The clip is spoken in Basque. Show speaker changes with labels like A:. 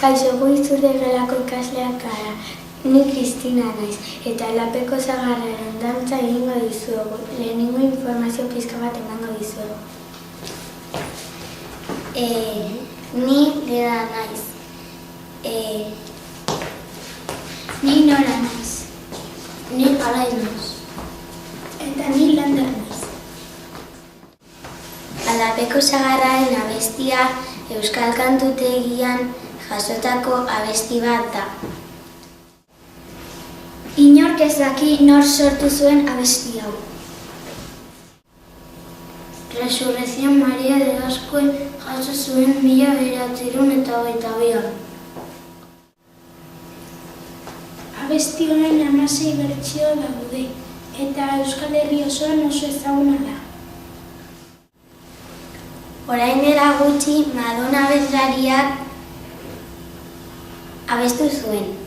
A: Kaixo, gu Izurde gelako ikasleak gara. Ni Kristina naiz, eta Lapeko Sagarraren dantza egingo dizuegu. Lehenengo informazio pixka bat emango dizuegu. Ni Leda naiz. Ni Nora naiz. Ni Alaiz naiz. Eta ni Lander naiz. Lapeko Sagarraren abestia Euskal Kantutegian jasotako abesti bat da. Inork ez daki nor sortu zuen abesti hau. Resurrección Maria de Azkuen jaso zuen 1922an. Abesti honen 16 bertsio daude, eta Euskal Herri osoan oso ezaguna da. Orain dela gutxi Madonna abeslariak abestu zuen.